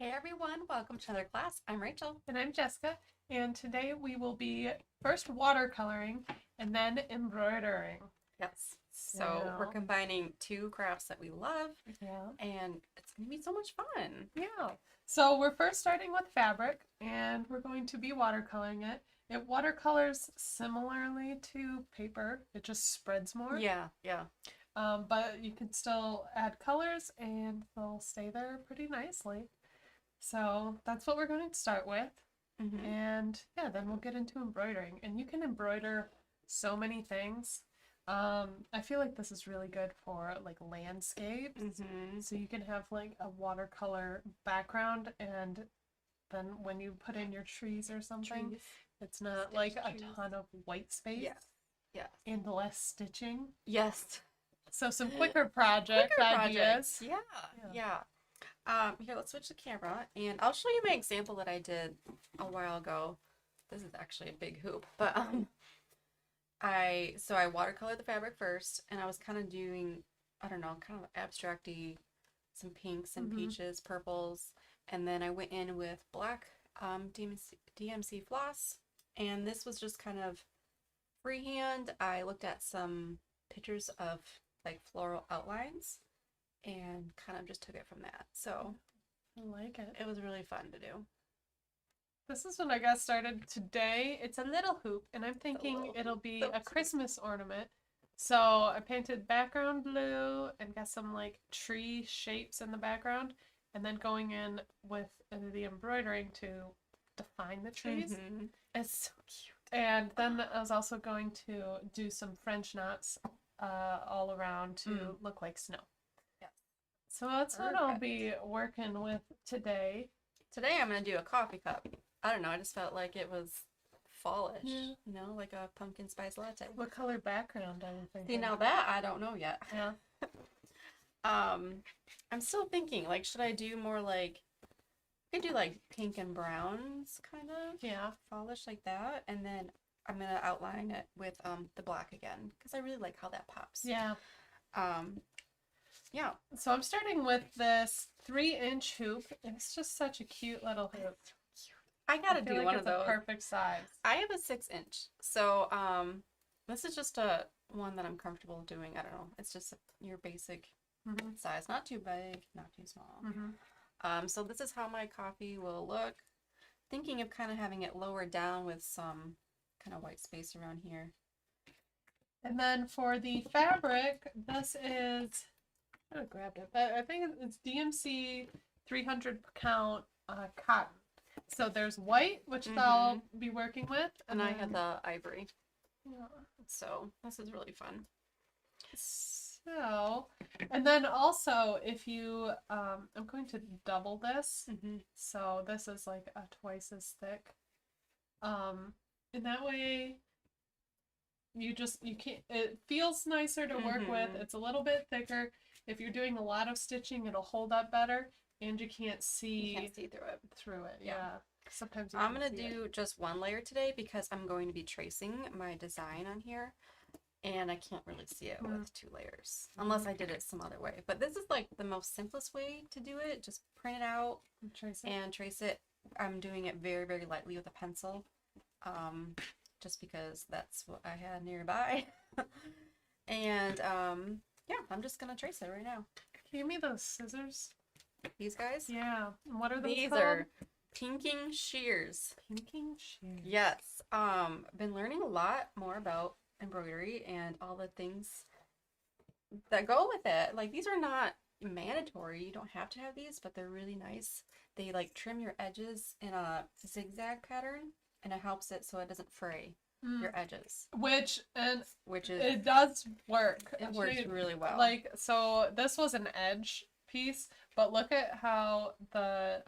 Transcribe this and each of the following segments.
Hey everyone, welcome to another class. I'm Rachel. And I'm Jessica, and today we will be first watercoloring and then embroidering. Yes. So we're combining two crafts that we love, and it's going to be so much fun. Yeah. So we're first starting with fabric, and we're going to be watercoloring it. It watercolors similarly to paper. It just spreads more. Yeah. But you can still add colors, and they'll stay there pretty nicely. So that's what we're going to start with. And yeah, then we'll get into embroidering. And you can embroider so many things. I feel like this is really good for like landscapes. So you can have like a watercolor background, and then when you put in your trees or something, it's not like a ton of white space. Yeah. And less stitching. Yes. So some quicker project ideas. Yeah. Here, let's switch the camera, and I'll show you my example that I did a while ago. This is actually a big hoop, but I watercolored the fabric first, and I was kind of doing, I don't know, kind of abstracty, some pinks and peaches, purples, and then I went in with black DMC floss, and this was just kind of freehand. I looked at some pictures of like floral outlines and kind of just took it from that. So I like it. It was really fun to do. This is when I got started today. It's a little hoop, and I'm thinking it'll be a Christmas ornament. So I painted background blue and got some like tree shapes in the background, and then going in with the embroidering to define the trees. It's so cute. And then I was also going to do some French knots all around to look like snow. So that's what I'll be working with today. Today I'm going to do a coffee cup. I don't know, I just felt like it was fallish, you know, like a pumpkin spice latte. What color background are you thinking? See, now that I don't know yet. Yeah. I'm still thinking, like, should I do more like, I could do like pink and browns, kind of. Yeah. Fallish like that, and then I'm going to outline it with the black again, because I really like how that pops. Yeah. Yeah. So I'm starting with this 3-inch hoop. It's just such a cute little hoop. I gotta do one of those. A perfect size. I have a 6-inch. So this is just a one that I'm comfortable doing. I don't know. It's just your basic size. Not too big, not too small. So this is how my coffee will look. Thinking of kind of having it lower down with some kind of white space around here. And then for the fabric, this is, I grabbed it, but I think it's DMC 300 count cotton. So there's white, which I'll be working with. And I had the ivory. Yeah. So this is really fun. So, and then also if you, I'm going to double this. So this is like twice as thick. And that way you can't, it feels nicer to work with. It's a little bit thicker. If you're doing a lot of stitching, it'll hold up better, and you can't see through it. Yeah. Sometimes I'm gonna do just one layer today because I'm going to be tracing my design on here, and I can't really see it with 2 layers unless I did it some other way. But this is like the most simplest way to do it. Just print it out and trace it. I'm doing it very, very lightly with a pencil, just because that's what I had nearby. And yeah, I'm just gonna trace it right now. Can you give me those scissors? These guys? Yeah. What are those These called? are pinking shears. Pinking shears. Yes. Been learning a lot more about embroidery and all the things that go with it. Like, these are not mandatory. You don't have to have these, but they're really nice. They like trim your edges in a zigzag pattern, and it helps it so it doesn't fray your edges. Which is it does work. It works really well. Like, so this was an edge piece, but look at how the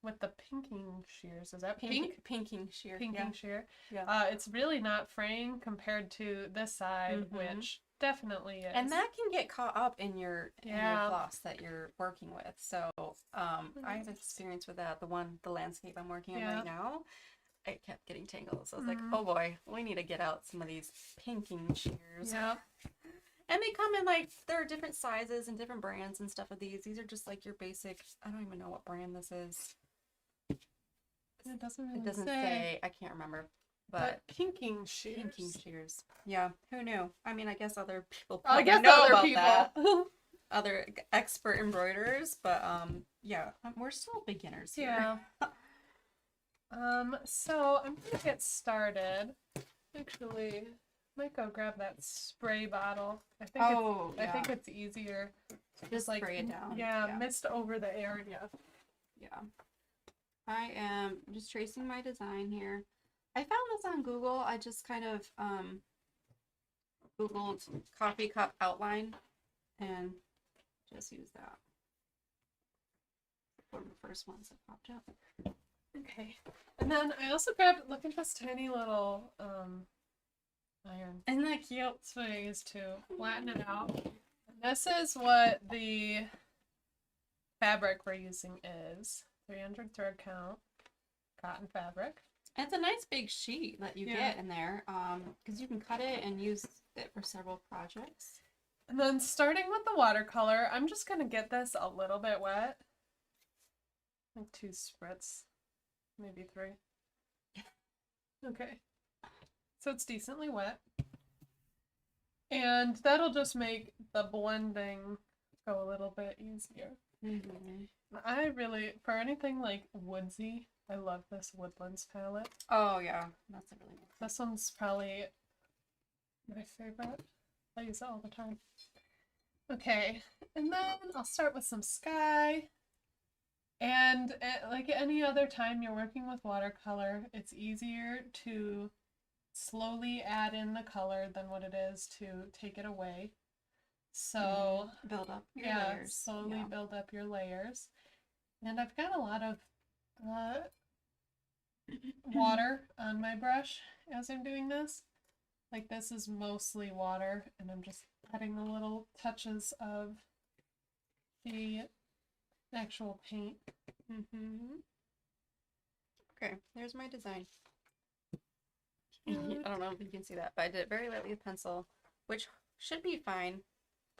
with the pinking shears, is that pink? Pinking shear. Pinking shear. Yeah. It's really not fraying compared to this side, which definitely is. And that can get caught up in your floss that you're working with. So I have experience with that. The landscape I'm working on right now, it kept getting tangled. So I was like, oh boy, we need to get out some of these pinking shears. Yeah. And they come in like, there are different sizes and different brands and stuff of these. These are just like your basic, I don't even know what brand this is. It doesn't really It doesn't say. say, I can't remember. But kinking shears. kinking shears. Yeah, who knew? I mean, I guess other people I probably guess know other about people. that. Other expert embroiderers, but yeah, we're still beginners here. Yeah. So I'm gonna get started. Actually, might go grab that spray bottle. I think I think it's easier. Just like spray it down. Yeah, mist over the area. Yeah. I am just tracing my design here. I found this on Google. I just kind of Googled coffee cup outline and just use that. One of the first ones that popped up. Okay. And then I also grabbed, look at this tiny little iron. Isn't that cute? That's what I use to flatten it out. And this is what the fabric we're using is. 300 thread count, cotton fabric. And it's a nice big sheet that you get in there, because you can cut it and use it for several projects. And then starting with the watercolor, I'm just going to get this a little bit wet. Like 2 spritz, maybe 3. Okay. So it's decently wet. And that'll just make the blending go a little bit easier. Mm-hmm. I really, for anything like woodsy, I love this Woodlands palette. Oh yeah, that's a really nice. This one's probably my favorite. I use it all the time. Okay, and then I'll start with some sky. And like any other time you're working with watercolor, it's easier to slowly add in the color than what it is to take it away. So build up your layers. Slowly build up your layers. And I've got a lot of water on my brush as I'm doing this. Like this is mostly water, and I'm just adding the little touches of the actual paint. Okay, there's my design. I don't know if you can see that, but I did it very lightly with pencil, which should be fine.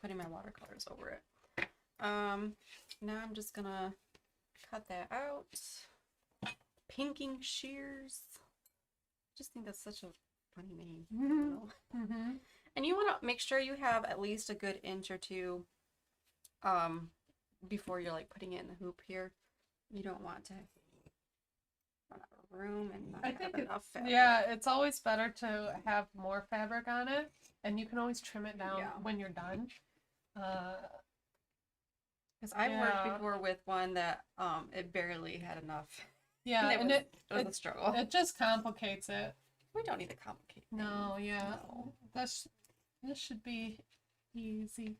Putting my watercolors over it. Now I'm just gonna cut that out. Pinking shears. I just think that's such a funny name. And you want to make sure you have at least a good inch or two before you're like putting it in the hoop here. You don't want to run out of room and not have enough fabric. Yeah, it's always better to have more fabric on it, and you can always trim it down when you're done. Because I've worked before with one that it barely had enough. Yeah, and it was a struggle. It just complicates it. We don't need to complicate things. No, yeah. No. This should be easy.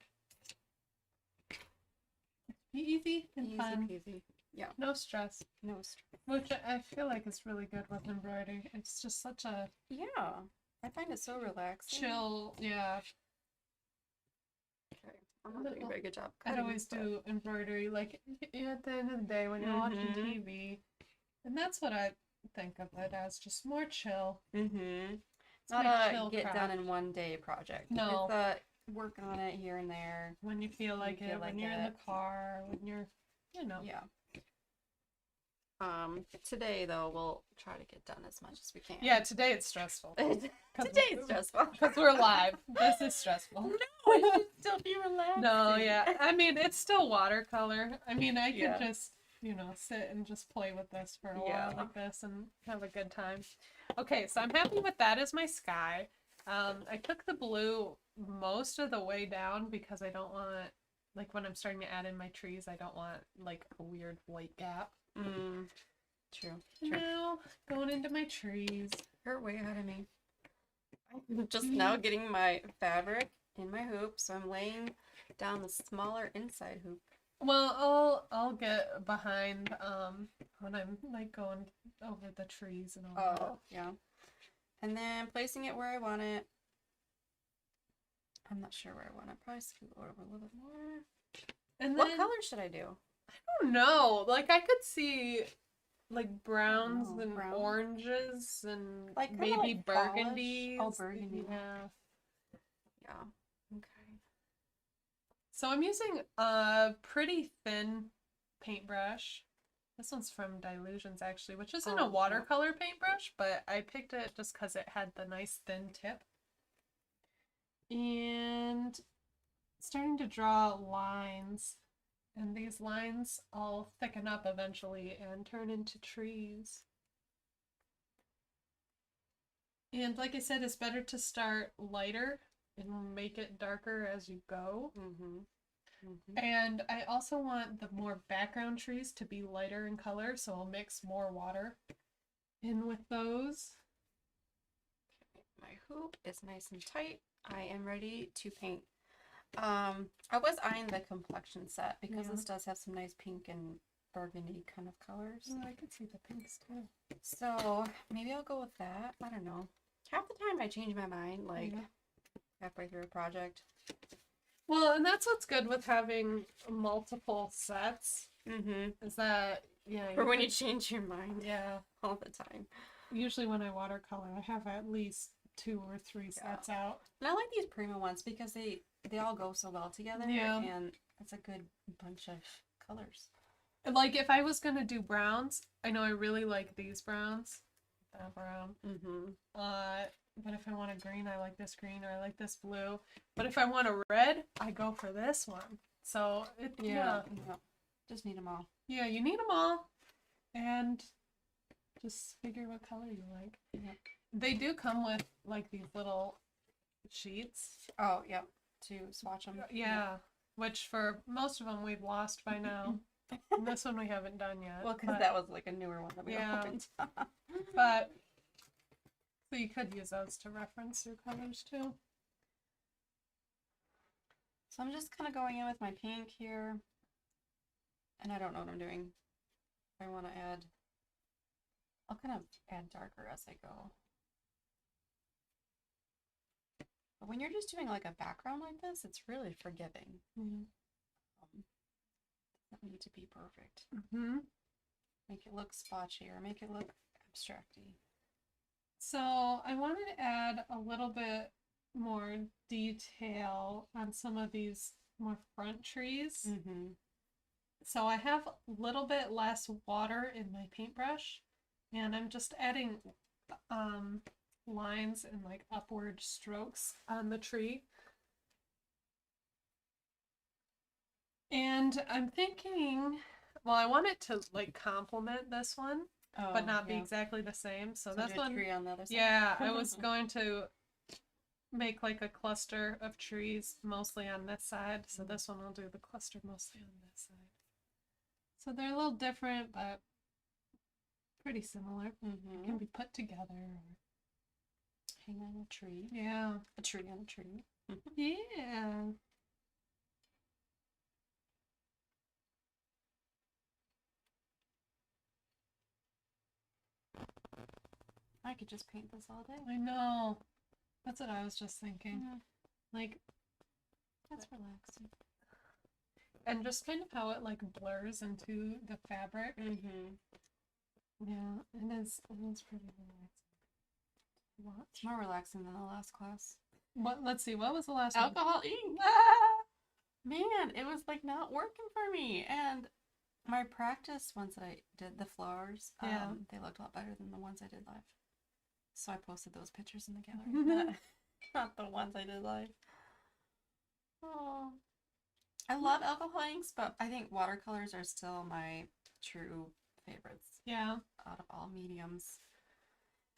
Be easy and fun. Peasy. Yeah. No stress. No stress. Which I feel like is really good with embroidery. It's just such a I find it so relaxing. Chill. Yeah. Okay. I'm not doing a very good job. I always do embroidery like at the end of the day when you're watching TV, and that's what I think of it as, just more chill. It's not a get done in one day project. No. It's a work on it here and there. When you feel like it, when you're in the car, when you're, Yeah. Today though, we'll try to get done as much as we can. Yeah, today it's stressful. Today it's stressful. Because we're live. This is stressful. No, it should still be relaxing. No, yeah. I mean, it's still watercolor. I mean, I could just, sit and just play with this for a while like this and have a good time. Okay, so I'm happy with that as my sky. I took the blue most of the way down because I don't want, like when I'm starting to add in my trees, I don't want like a weird white gap. True. Now, going into my trees. You're way ahead of me. I'm just now getting my fabric in my hoop, so I'm laying down the smaller inside hoop. Well, I'll get behind when I'm like going over the trees and all that. Yeah. And then placing it where I want it. I'm not sure where I want it. Probably scoot over a little bit more. And what color should I do? I don't know. Like I could see like browns and oranges and like maybe burgundies. Oh, burgundy. Yeah. Okay. So I'm using a pretty thin paintbrush. This one's from Dilutions actually, which isn't a watercolor paintbrush, but I picked it just because it had the nice thin tip. And starting to draw lines. And these lines all thicken up eventually and turn into trees. And like I said, it's better to start lighter and make it darker as you go. And I also want the more background trees to be lighter in color, so I'll mix more water in with those. My hoop is nice and tight. I am ready to paint. I was eyeing the complexion set because this does have some nice pink and burgundy kind of colors. Oh, I could see the pinks too. So maybe I'll go with that. I don't know. Half the time I change my mind, like halfway through a project. Well, and that's what's good with having multiple sets. Is that, For when you change your mind. Yeah. All the time. Usually when I watercolor, I have at least 2 or 3 sets out. And I like these Prima ones because they all go so well together. Yeah. And it's a good bunch of colors. Like if I was gonna do browns, I know I really like these browns. That brown. But if I want a green, I like this green, or I like this blue. But if I want a red, I go for this one. So just need them all. Yeah, you need them all, and just figure what color you like. They do come with like these little sheets. Oh, yep. To swatch them. Yeah, which for most of them we've lost by now. This one we haven't done yet. Well, because that was like a newer one that we opened. But so you could use those to reference your colors too. So I'm just kind of going in with my pink here. And I don't know what I'm doing. I want to add, I'll kind of add darker as I go. But when you're just doing like a background like this, it's really forgiving. Doesn't need to be perfect. Make it look splotchy or make it look abstracty. So I wanted to add a little bit more detail on some of these more front trees. So I have a little bit less water in my paintbrush, and I'm just adding lines and like upward strokes on the tree. And I'm thinking, well, I want it to like complement this one, but not be exactly the same. So this one, tree on the other side. Yeah, I was going to make like a cluster of trees mostly on this side. So this one will do the cluster mostly on this side. So they're a little different, but pretty similar. It can be put together or hang on a tree. Yeah. A tree on a tree. Yeah. I could just paint this all day. I know. That's what I was just thinking. Like, that's relaxing. And just kind of how it like blurs into the fabric. Yeah, it is pretty relaxing. What? It's more relaxing than the last class. What? Let's see. What was the last Alcohol ink. Man, it was like not working for me. And my practice ones that I did, the flowers, they looked a lot better than the ones I did live. So I posted those pictures in the gallery. Not the ones I did live. Oh. I love alcohol inks, but I think watercolors are still my true favorites. Yeah. Out of all mediums.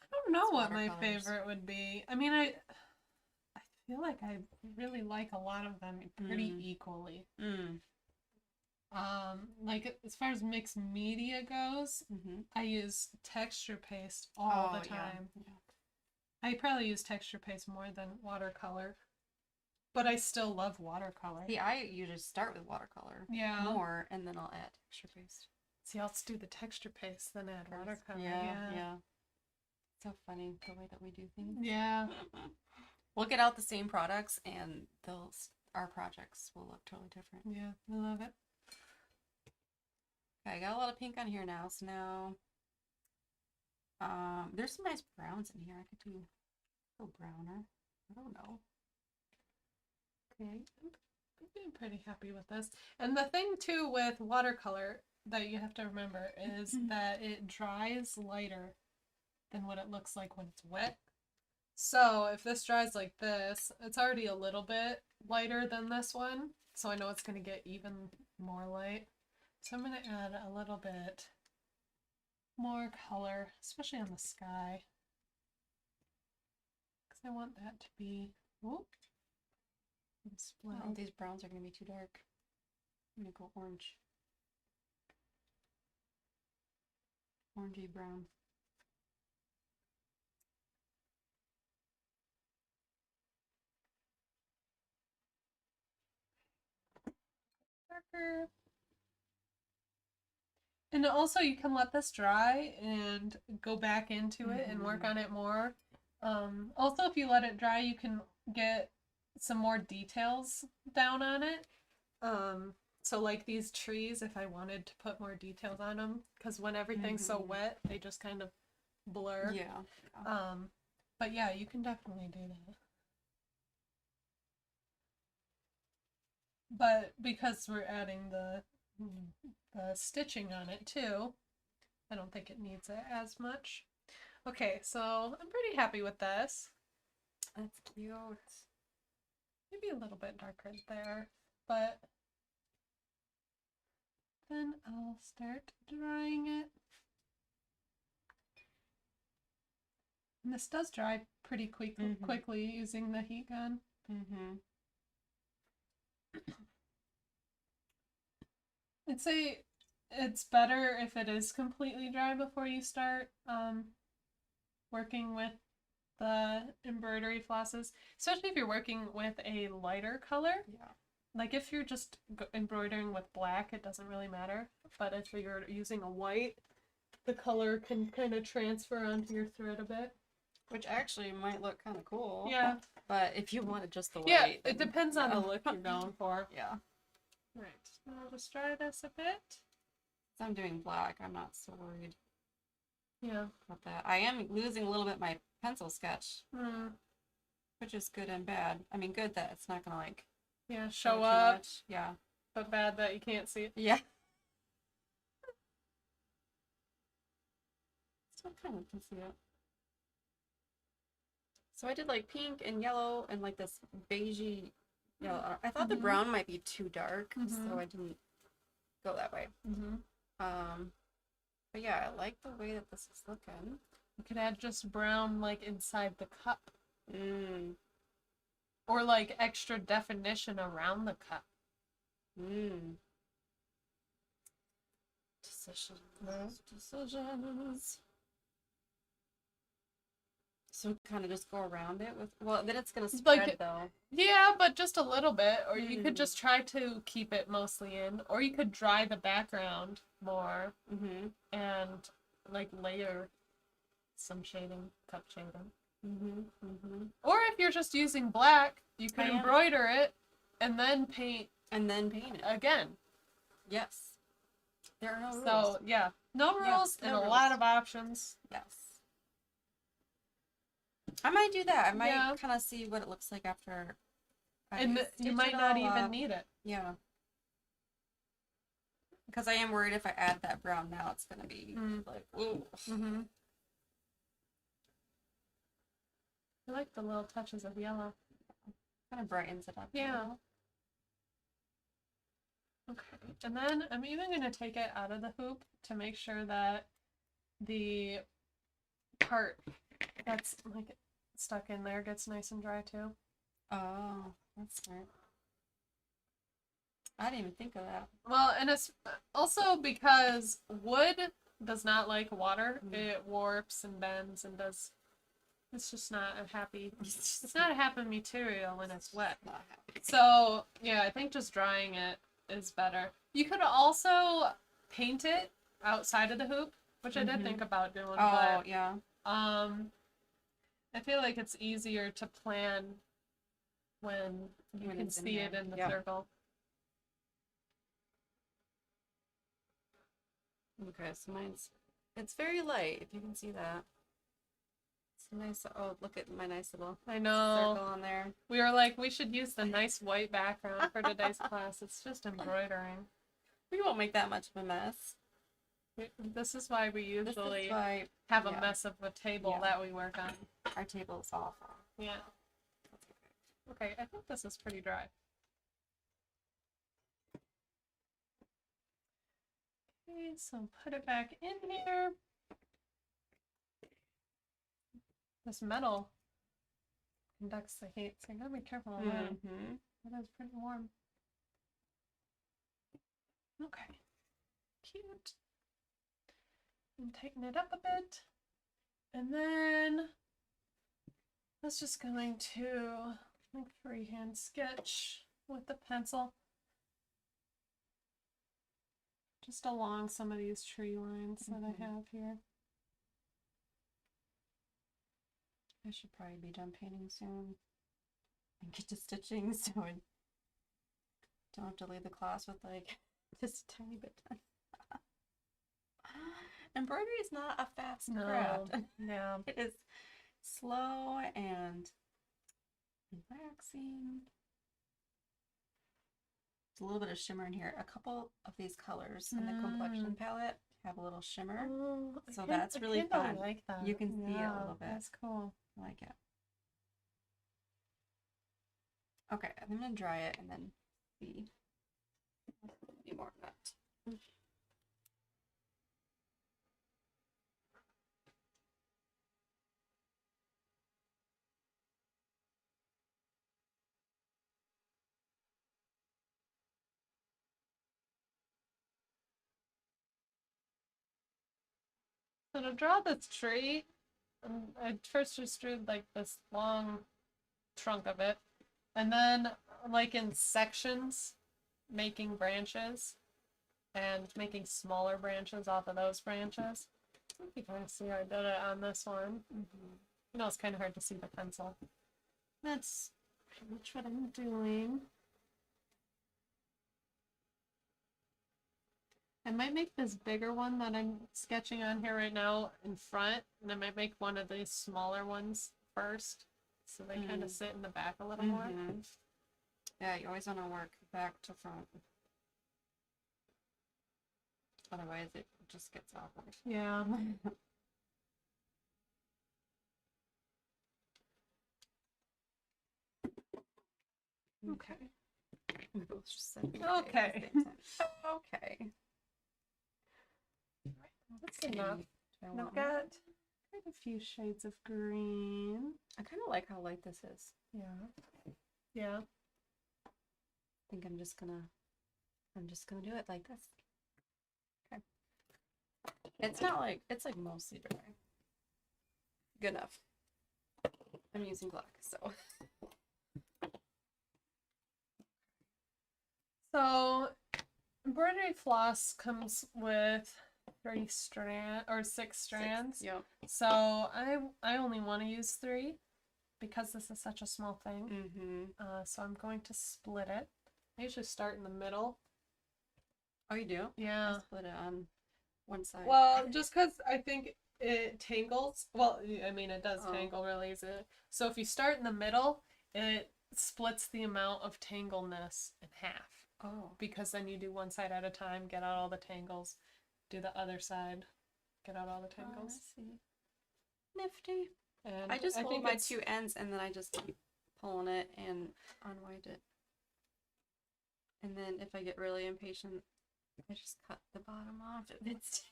I don't know what my favorite would be. I mean, I feel like I really like a lot of them pretty equally. Like as far as mixed media goes, I use texture paste all the time. Yeah. I probably use texture paste more than watercolor. But I still love watercolor. See, I usually start with watercolor more, and then I'll add texture paste. See, I'll do the texture paste, then add watercolor. Yeah. So funny the way that we do things. Yeah. We'll get out the same products, and our projects will look totally different. Yeah, I love it. Okay, I got a lot of pink on here now, so now there's some nice browns in here. I could go browner. I don't know. Okay. I'm pretty happy with this. And the thing too with watercolor that you have to remember is that it dries lighter than what it looks like when it's wet. So if this dries like this, it's already a little bit lighter than this one. So I know it's going to get even more light. So I'm going to add a little bit more color, especially on the sky. Because I want that to be, whoop, split. Oh, these browns are going to be too dark. I'm going to go orange. Orangey brown. Darker. And also you can let this dry and go back into it and work on it more. Also, if you let it dry, you can get some more details down on it. So like these trees, if I wanted to put more details on them, because when everything's so wet, they just kind of blur. Yeah. But yeah, you can definitely do that. But because we're adding the stitching on it too, I don't think it needs it as much. Okay, so I'm pretty happy with this. That's cute. Maybe a little bit darker there, but then I'll start drying it. And this does dry pretty quickly using the heat gun. I'd say it's better if it is completely dry before you start working with the embroidery flosses, especially if you're working with a lighter color. Yeah. Like if you're just embroidering with black, it doesn't really matter. But if you're using a white, the color can kind of transfer onto your thread a bit. Which actually might look kind of cool. Yeah. But if you wanted just the white. Yeah, it depends on the look you're going for. Yeah. Right. Now I'll just dry this a bit. So I'm doing black. I'm not so worried. Yeah. About that. I am losing a little bit my pencil sketch. Which is good and bad. I mean, good that it's not going to show up. Much. Yeah. But bad that you can't see it. Yeah. Still kind of can see it. So I did pink and yellow and this beigey yellow. I thought the brown might be too dark, so I didn't go that way. But yeah, I like the way that this is looking. You could add just brown inside the cup. Or extra definition around the cup. Decisions. So kind of just go around it with, well, then it's going to spread though. Yeah, but just a little bit. Or you could just try to keep it mostly in. Or you could dry the background more. And layer some shading, cup shading. Or if you're just using black, you could embroider it and then paint. It. Again. Yes. There are no rules. So, yeah. No rules and a lot of options. Yes. I might do that. I might kind of see what it looks like after. And you might not even need it. Yeah. Because I am worried if I add that brown now, it's going to be ooh. I like the little touches of yellow. Kind of brightens it up. Yeah. Okay. And then I'm even going to take it out of the hoop to make sure that the part that's stuck in there gets nice and dry too. Oh, that's smart. I didn't even think of that. Well, and it's also because wood does not like water. It warps and bends and does. It's just not a happy. It's not a happy material when it's wet. Not happy. So yeah, I think just drying it is better. You could also paint it outside of the hoop, which I did think about doing. Oh, but, yeah. I feel like it's easier to plan when you can see it in the circle. Okay, so it's very light, if you can see that. Nice. Oh, look at my nice little I know. circle on there. We were like, we should use the nice white background for today's class. It's just embroidering. We won't make that much of a mess. This is why we usually Why, have a mess of a table that we work on. our table is awful. Yeah. Okay, I think this is pretty dry. Okay, so put it back in here. This metal conducts the heat, so you gotta be careful of that. Mm-hmm. It is pretty warm. Okay. Cute. And tighten it up a bit. And then that's just going to like freehand sketch with the pencil. Just along some of these tree lines that I have here. I should probably be done painting soon and get to stitching so I don't have to leave the class with like just a tiny bit done. Embroidery is not a fast craft. Yeah. It is slow and relaxing. There's a little bit of shimmer in here. A couple of these colors in the complexion palette have a little shimmer. Oh, So that's really fun. I like that. You can see it a little bit. That's cool. I like it. Okay, I'm gonna dry it and then see. Maybe more of that. So to draw this tree, I first just drew like this long trunk of it, and then like in sections, making branches and making smaller branches off of those branches. You can see how I did it on this one. You know, it's kind of hard to see the pencil. That's pretty much what I'm doing. I might make this bigger one that I'm sketching on here right now in front, and I might make one of these smaller ones first, so they kind of sit in the back a little more. Yeah, you always want to work back to front. Otherwise, it just gets awkward. Yeah. Okay. We both just said Okay. Okay. That's enough. And I've got quite a few shades of green. I kind of like how light this is. Yeah. Yeah. I think I'm just gonna do it like this. Okay. It's not like, it's like mostly dry. Good enough. I'm using black, so. So embroidery floss comes with 6 strands. Yep. So I only want to use 3 because this is such a small thing. So I'm going to split it. I usually start in the middle. Oh, you do? Yeah. I split it on one side. Well, just because I think it tangles. Well, I mean, it does tangle really easily. So if you start in the middle, it splits the amount of tangleness in half. Oh. Because then you do one side at a time, get out all the tangles, do the other side, get out all the tangles. I see. Nifty. And I just hold my 2 ends and then I just keep pulling it and unwind it. And then if I get really impatient, I just cut the bottom off if it's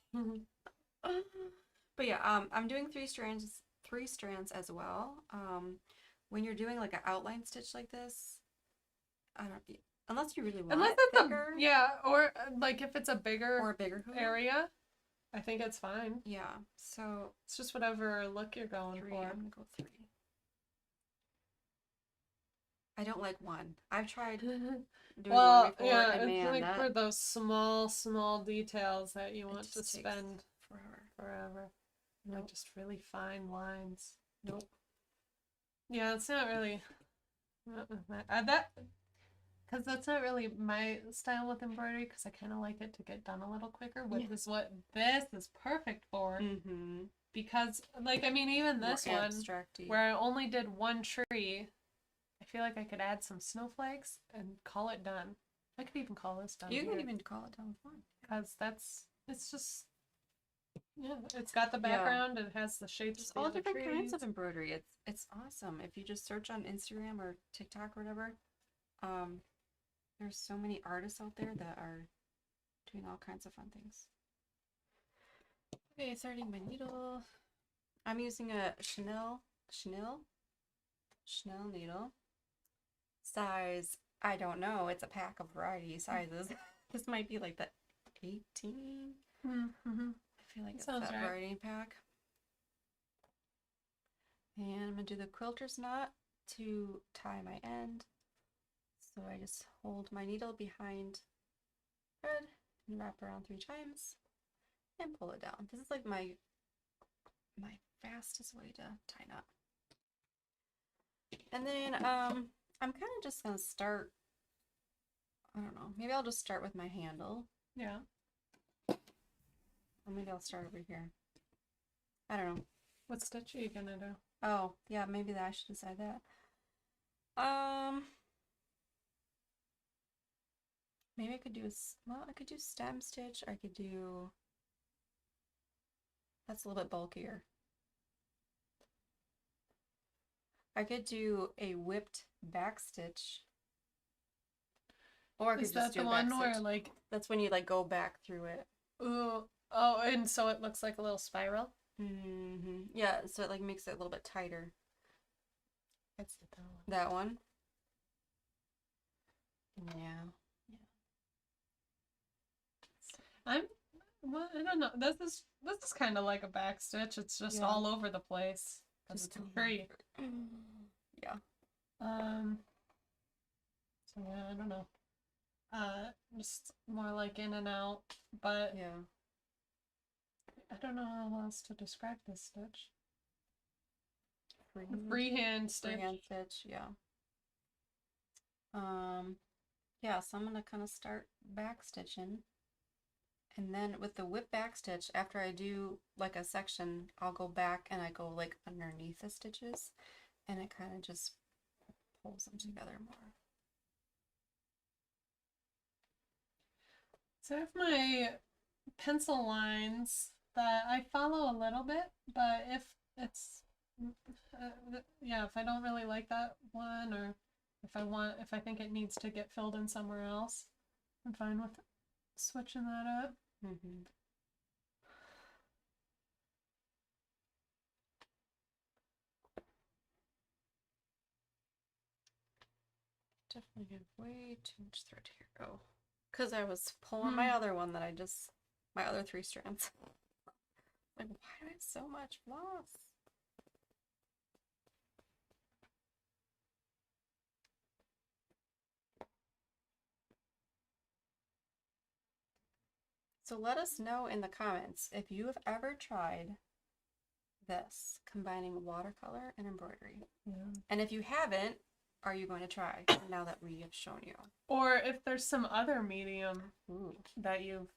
But yeah, I'm doing 3 strands as well. When you're doing like an outline stitch like this, I don't, unless you really want unless it it's bigger, or like if it's a bigger hoop area, I think it's fine. Yeah, so it's just whatever look you're going 3. for. I'm gonna go 3. I don't like 1. I've tried doing 1 before, and man, it's like for those small details that you want to spend forever. Like just really fine lines. Nope. Yeah, it's not really because that's not really my style with embroidery, because I kind of like it to get done a little quicker, which is what this is perfect for. because, like, I mean, even More this one, abstract-y. where I only did one tree, I feel like I could add some snowflakes and call it done. I could even call this done. You can even call it done with one. Because it's just, yeah, it's got the background, it has the shapes There's of the all other different kinds of trees. embroidery. It's awesome. If you just search on Instagram or TikTok or whatever, there's so many artists out there that are doing all kinds of fun things. Okay, starting my needle. I'm using a Chanel needle. Size, I don't know. It's a pack of variety sizes. This might be like the 18. Mm-hmm. I feel like it's Sounds that right. variety pack. And I'm gonna do the quilter's knot to tie my end. So I just hold my needle behind thread and wrap around 3 times and pull it down. This is like my fastest way to tie knot. And then I'm kind of just gonna start, I don't know, maybe I'll just start with my handle. Yeah. Or maybe I'll start over here. I don't know. What stitch are you gonna do? Oh, yeah, maybe that I should decide that. Maybe I could do I could do stem stitch. I could do, that's a little bit bulkier. I could do a whipped back stitch. Or I could Is just that do the a back one where, stitch. like, That's when you like go back through it. ooh, oh, and so it looks like a little spiral? Mm-hmm. Yeah, so it like makes it a little bit tighter. That's the one. That one. Yeah. Well, I don't know. This is kind of like a back stitch. It's just all over the place because it's a tree. Yeah. So yeah, I don't know. Just more like in and out, but Yeah. I don't know how else to describe this stitch. Freehand Freehand stitch. Freehand stitch, yeah. Yeah, so I'm gonna kind of start back stitching. And then with the whip back stitch, after I do like a section, I'll go back and I go like underneath the stitches and it kind of just pulls them together more. So I have my pencil lines that I follow a little bit, but if it's, yeah, if I don't really like that one, or if I think it needs to get filled in somewhere else, I'm fine with switching that up. Mm-hmm. Definitely have way too much thread here. Oh, because I was pulling my other one that my other 3 strands. Like, why do I have so much floss? So let us know in the comments if you have ever tried this, combining watercolor and embroidery. Yeah. And if you haven't, are you going to try now that we have shown you? Or if there's some other medium Ooh. that you've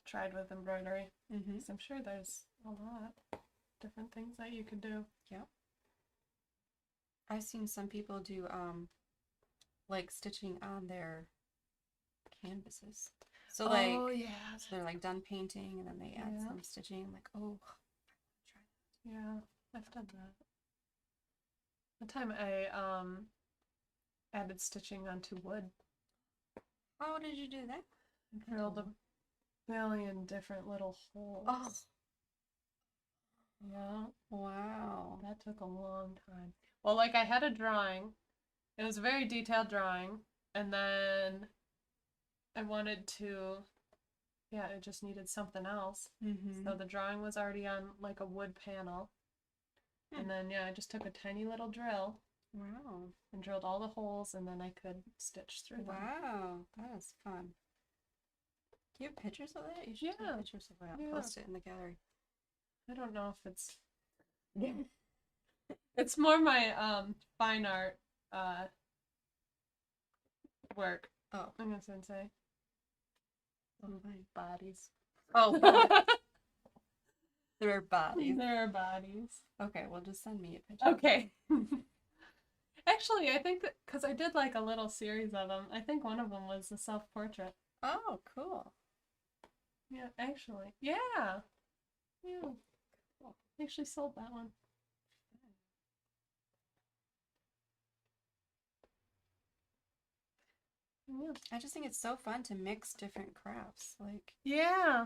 tried with embroidery. Mm-hmm. I'm sure there's a lot of different things that you could do. Yep. I've seen some people do like stitching on their canvases. So like, oh yeah, so they're like done painting and then they add some stitching. Like, oh, I want to try that. Yeah, I've done that. One time I added stitching onto wood. How did you do that? I drilled a billion different little holes. Oh. Yeah. Wow. That took a long time. Well, like I had a drawing. It was a very detailed drawing. And then I wanted to, yeah, it just needed something else. Mm-hmm. So the drawing was already on like a wood panel. And then, yeah, I just took a tiny little drill. Wow. And drilled all the holes, and then I could stitch through them. Wow, that is fun. Do you have pictures of that? You should take pictures of that. Yeah. Post it in the gallery. I don't know if it's... It's more my fine art work. Oh. I'm gonna say. Oh, fine. Bodies. Oh. There are bodies. There are bodies. Okay, well, just send me a picture. Okay. Actually, I think that because I did like a little series of them, I think one of them was a self-portrait. Oh, cool. Yeah, actually. Yeah. Yeah. I actually sold that one. Yeah. I just think it's so fun to mix different crafts. Like, Yeah.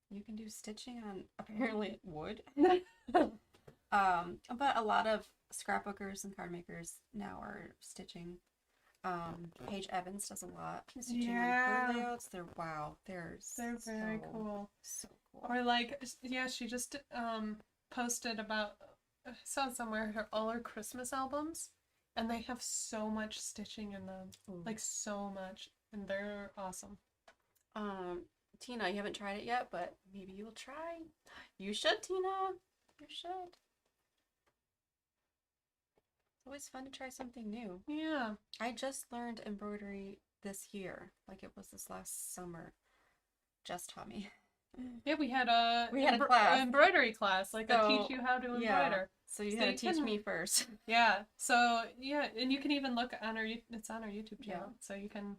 you can do stitching on apparently wood. But a lot of scrapbookers and card makers now are stitching. Paige Evans does a lot. Stitching on bird layouts. They're They're so very cool. So cool. Or like, yeah, she just posted about, I saw somewhere all her Christmas albums, and they have so much stitching in them, like so much, and they're awesome. Tina, you haven't tried it yet, but maybe you'll try. You should, Tina. You should. It's always fun to try something new. Yeah. I just learned embroidery this year. Like it was this last summer. Jess taught me. Yeah, we had a class. embroidery class. Like I teach you how to embroider. Yeah. So you had to teach me first. Yeah. So yeah, and you can even look on it's on our YouTube channel, Yeah. so you can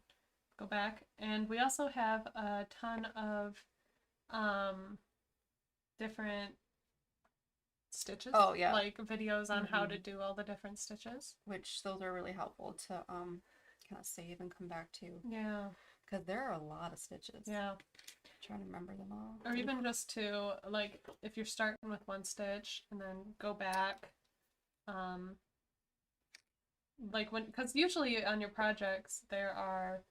go back. And we also have a ton of different stitches. Oh yeah. Like videos on how to do all the different stitches. Which those are really helpful to kind of save and come back to. Yeah. Because there are a lot of stitches. Yeah. Trying to remember them all. Or even just to, like, if you're starting with one stitch and then go back, like because usually on your projects there are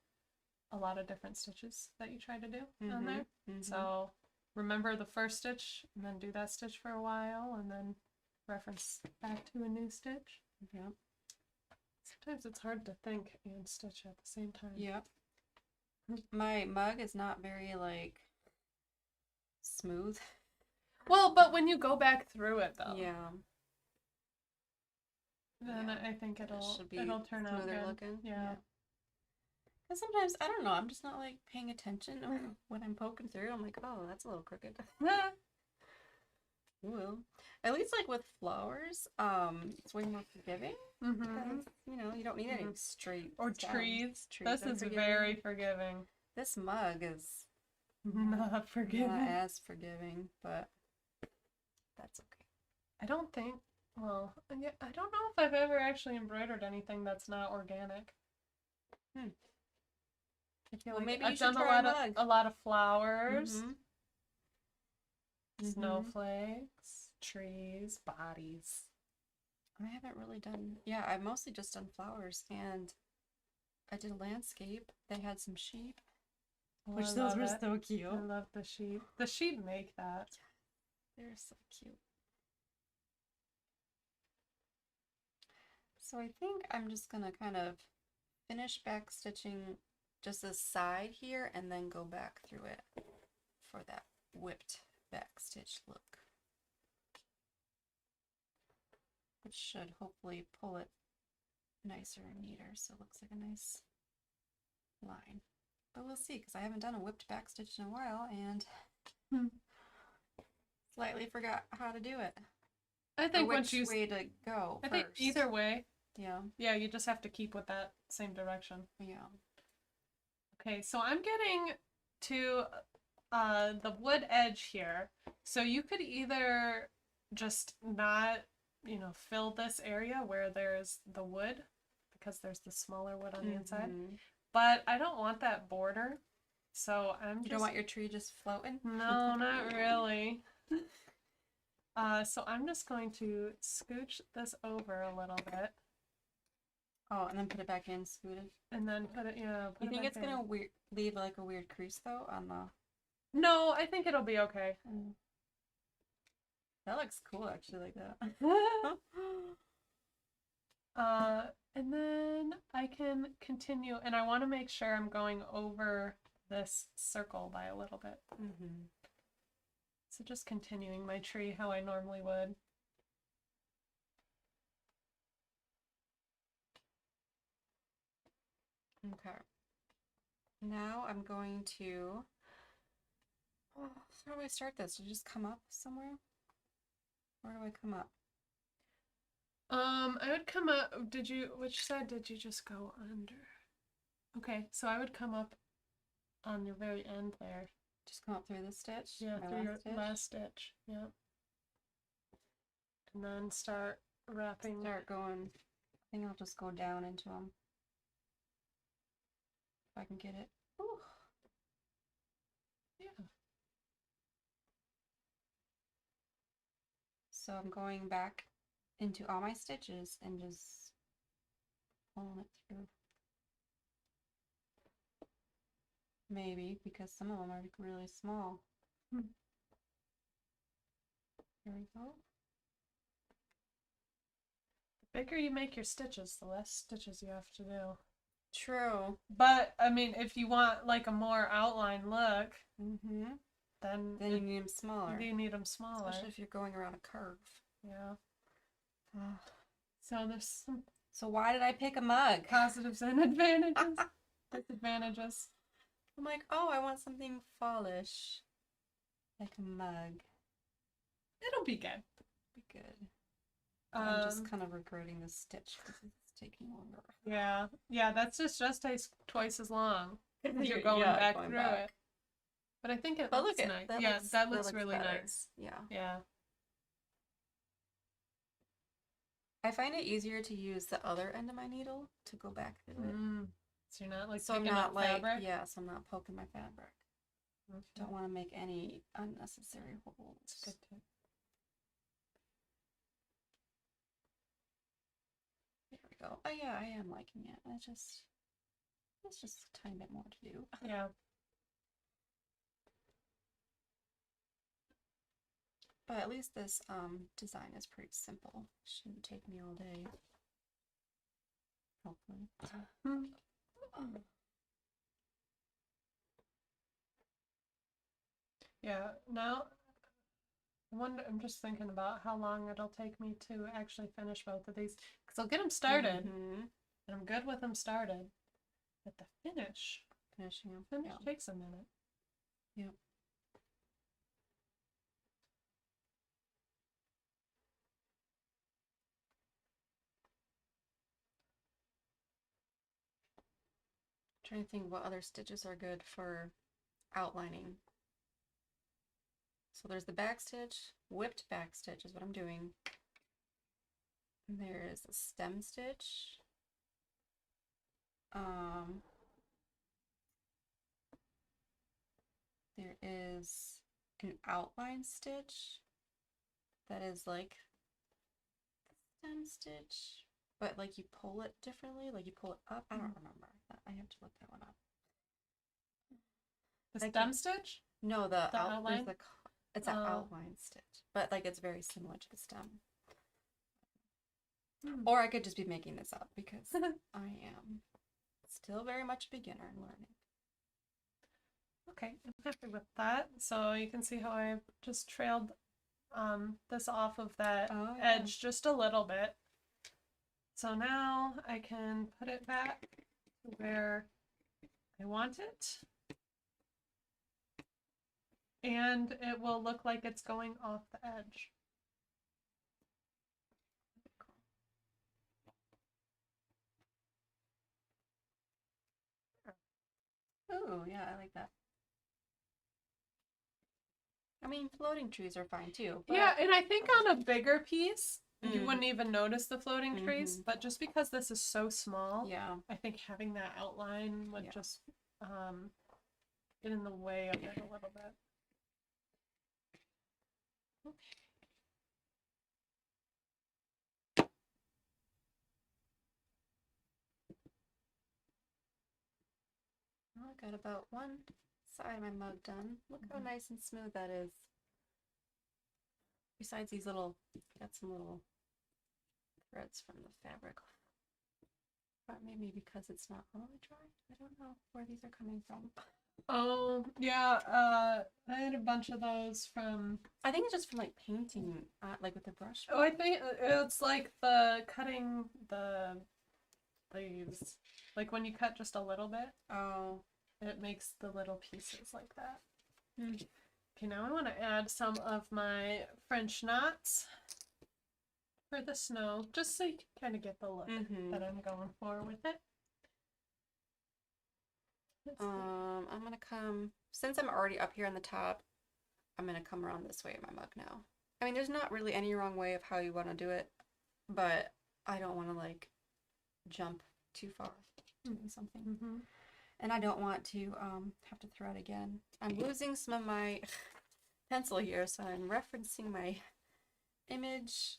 a lot of different stitches that you try to do on there. So remember the first stitch and then do that stitch for a while and then reference back to a new stitch. Yeah. Sometimes it's hard to think and stitch at the same time. Yep. My mug is not very, like, smooth. Well, but when you go back through it, though. Yeah. Then I think it'll turn out good. Looking. Yeah. Because sometimes, I don't know, I'm just not, like, paying attention when I'm poking through. I'm like, oh, that's a little crooked. Well, at least, like, with flowers, it's way more forgiving. Because, you know, you don't need any straight or trees. This is very forgiving. This mug is not forgiving. Not as forgiving, but that's okay. I don't think, well, I don't know if I've ever actually embroidered anything that's not organic. I feel like maybe I've you should done try a lot of flowers, snowflakes, trees, bodies. I haven't really done, yeah, I've mostly just done flowers, and I did a landscape. They had some sheep, which those were so cute. I love the sheep. The sheep make that. They're so cute. So I think I'm just gonna kind of finish back stitching just this side here and then go back through it for that whipped back stitch look. Which should hopefully pull it nicer and neater so it looks like a nice line. But we'll see, because I haven't done a whipped back stitch in a while and slightly forgot how to do it. I think which way to go I first. think either way. Yeah. Yeah, you just have to keep with that same direction. Yeah. Okay, so I'm getting to the wood edge here. So you could either just not, you know, fill this area where there's the wood, because there's the smaller wood on the inside. But I don't want that border. So You don't want your tree just floating? No, not really. So I'm just going to scooch this over a little bit. Oh, and then put it back in, scoot it. And then put it, You think it's gonna leave like a weird crease though on the? No, I think it'll be okay. That looks cool, actually, like that. And then I can continue, and I want to make sure I'm going over this circle by a little bit. So just continuing my tree how I normally would. Okay. Now I'm going to Oh, how do I start this? Do you just come up somewhere? Where do I come up? I would come up. Which side did you just go under? Okay, so I would come up on your very end there. Just come up through the stitch? Yeah, My through your stitch? last stitch. Yeah. And then start wrapping. Start going. I think I'll just go down into them. If I can get it. Ooh. Yeah. So I'm going back into all my stitches and just pulling it through. Maybe, because some of them are really small. Hmm. There we go. The bigger you make your stitches, the less stitches you have to do. True. But, I mean, if you want, like, a more outline look, Mm-hmm. then you need them smaller. You need them smaller. Especially if you're going around a curve. Yeah. Oh. So there's some So why did I pick a mug? positives and advantages. Disadvantages. I'm like, oh, I want something fallish. Like a mug. It'll be good. Be good. I'm just kind of regretting this stitch because it's taking longer. Yeah. Yeah, that's just twice as long. You're going back through it. But I think it looks nice. That looks really nice. Yeah. Yeah. I find it easier to use the other end of my needle to go back through it. So you're not like so I'm picking not up like fabric? yeah, so I'm not poking my fabric. Okay. Don't want to make any unnecessary holes. Good tip. There we go. Oh yeah, I am liking it. It's just a tiny bit more to do. Yeah. But at least this design is pretty simple. Shouldn't take me all day. Hopefully. Yeah. Now I'm just thinking about how long it'll take me to actually finish both of these. Because I'll get them started. Mm-hmm. And I'm good with them started. But the finishing them takes a minute. Yep. Trying to think what other stitches are good for outlining. So there's the back stitch, whipped back stitch is what I'm doing. And there's a stem stitch. There is an outline stitch that is like the stem stitch, but like you pull it differently, like you pull it up. I don't remember. I have to look that one up. The stem stitch? No, the outline. It's an outline stitch, but like it's very similar to the stem. Or I could just be making this up because I am still very much a beginner in learning. Okay, I'm happy with that. So you can see how I just trailed this off of that edge just a little bit. So now I can put it back where I want it. And it will look like it's going off the edge. Oh, yeah, I like that. I mean, floating trees are fine too. But... Yeah, and I think on a bigger piece, you wouldn't even notice the floating trees. But just because this is so small, I think having that outline would just get in the way of it a little bit. Okay. Well, I got about one side of my mug done. Look how nice and smooth that is. Besides these little, got some little threads from the fabric. But maybe because it's not all dry. I don't know where these are coming from. Oh, yeah, I had a bunch of those from... I think it's just from, like, painting, like, with the brush. Oh, I think it's, like, the cutting the leaves. Like, when you cut just a little bit, it makes the little pieces like that. Okay, now I want to add some of my French knots for the snow, just so you can kind of get the look that I'm going for with it. I'm gonna come, since I'm already up here on the top, I'm gonna come around this way in my mug now. I mean, there's not really any wrong way of how you want to do it, but I don't want to like jump too far doing something. And I don't want to have to thread again. I'm losing some of my pencil here, so I'm referencing my image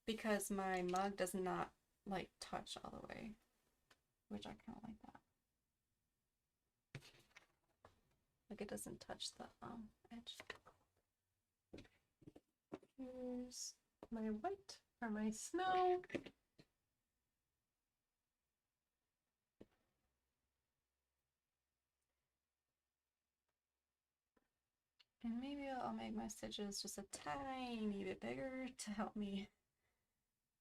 because my mug does not like touch all the way, which I kind of like that. Like it doesn't touch the edge. Here's my white for my snow. And maybe I'll make my stitches just a tiny bit bigger to help me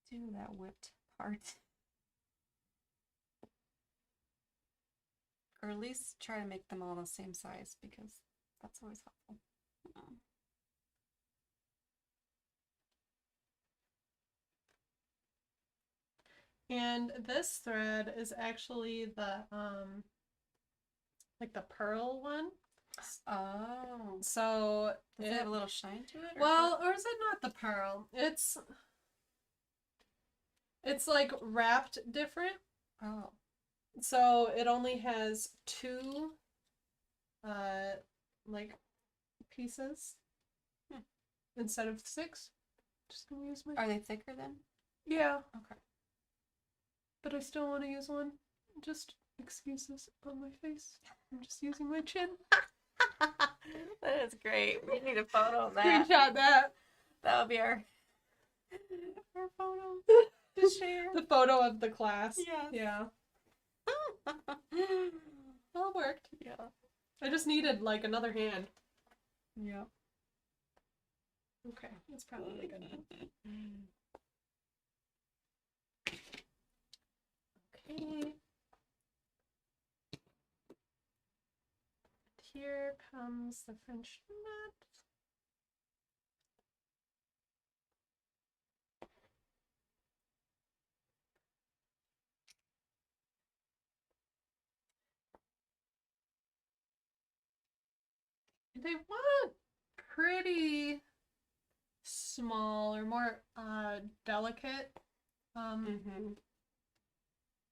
do that whipped part. Or at least try to make them all the same size because that's always helpful. And this thread is actually the like the pearl one. Oh. So does it have a little shine to it? Or is it not the pearl? It's like wrapped different. Oh. So it only has 2 like pieces instead of 6. Just gonna use my. Are they thicker then? Yeah. Okay. But I still want to use one. Just excuses on my face. I'm just using my chin. That is great. We need a photo of that. Screenshot that. That would be our photo to share. The photo of the class. Yes. Yeah. Well, it worked. Yeah. I just needed like another hand. Yeah. Okay, that's probably good enough. Okay. Here comes the French knot. They want pretty small or more delicate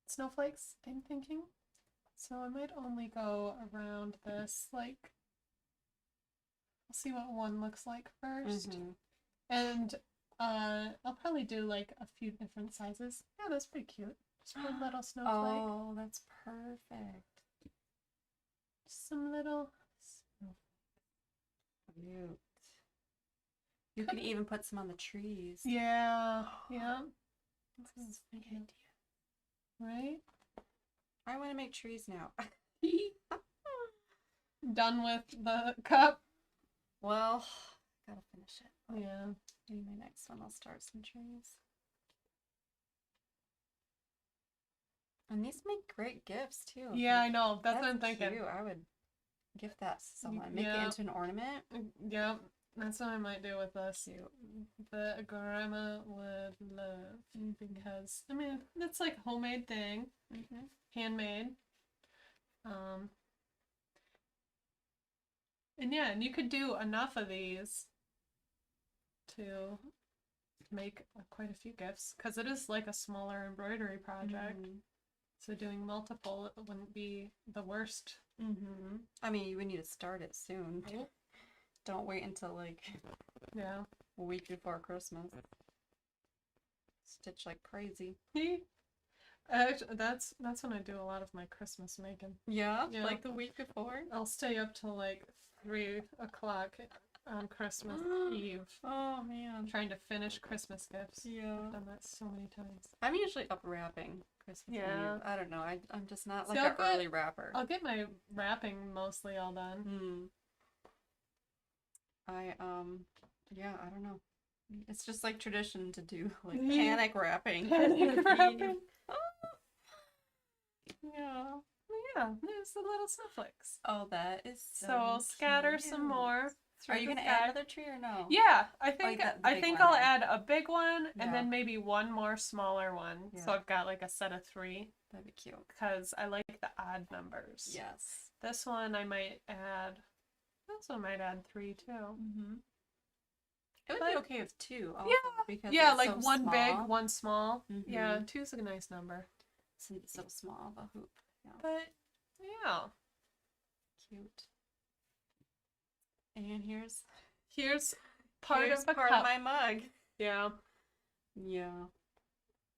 snowflakes, I'm thinking. So I might only go around this, like, I'll see what one looks like first. And I'll probably do like a few different sizes. Yeah, that's pretty cute. Just one little snowflake. Oh, that's perfect. Just some little cute. You could even put some on the trees. Yeah, yeah. That's a big idea. Right? I want to make trees now. Done with the cup? Well, gotta finish it. Yeah. Maybe my next one I'll start some trees. And these make great gifts too. Yeah, I know. That's what I'm thinking. Cute. I would gift that to someone. Make it into an ornament. Yep. That's what I might do with this. The grandma would love because I mean it's like a homemade thing, handmade. And yeah, and you could do enough of these to make quite a few gifts because it is like a smaller embroidery project. So doing multiple wouldn't be the worst. I mean, you would need to start it soon. Don't wait until like a week before Christmas. Stitch like crazy. Actually, that's when I do a lot of my Christmas making. Yeah, like the week before. I'll stay up till like 3 o'clock on Christmas Eve. Oh man, trying to finish Christmas gifts. Yeah, I've done that so many times. I'm usually up wrapping Christmas Eve. I don't know. I'm just not like an early wrapper. I'll get my wrapping mostly all done. I don't know. It's just like tradition to do like panic wrapping. Panic wrapping. Yeah, there's the little snowflakes. Oh, that is so scatter some more Are through you the gonna sky. add another tree or no? Yeah, I Oh, think the I big think one I'll then. add a big one and Yeah. then maybe one more smaller one. So Yeah. I've got like a set of 3 That'd be cute. because I like the odd numbers. Yes. This one I might add. This one might add 3 too. Mm-hmm. It would But- be okay with 2. Also, Yeah. because Yeah, it's like so one big, small. one small. Yeah, Mhm. 2's a nice number. Since it's so small of a hoop. Yeah. But yeah, Cute. And here's part here's of a part cup. of my mug. Yeah. Yeah.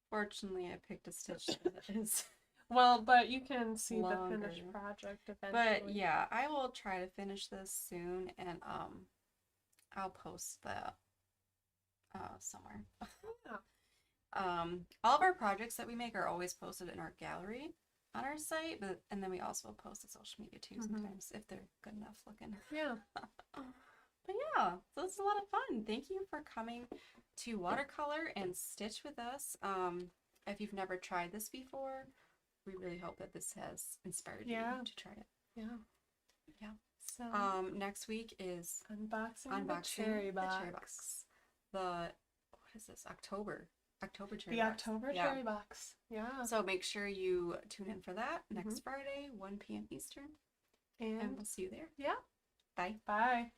Fortunately, I picked a stitch that is. Well, but you can see the Longer. finished project eventually. But yeah, I will try to finish this soon, and I'll post that somewhere. All of our projects that we make are always posted in our gallery on our site, and then we also post to social media too sometimes if they're good enough looking. Yeah. But yeah, so it's a lot of fun. Thank you for coming to watercolor and stitch with us. If you've never tried this before, we really hope that this has inspired you to try it. Yeah. Yeah. So next week is unboxing the cherry box. What is this? October cherry The box. October cherry box. Yeah. So make sure you tune in for that next Friday, 1 p.m. Eastern. And we'll see you there. Yeah. Bye. Bye.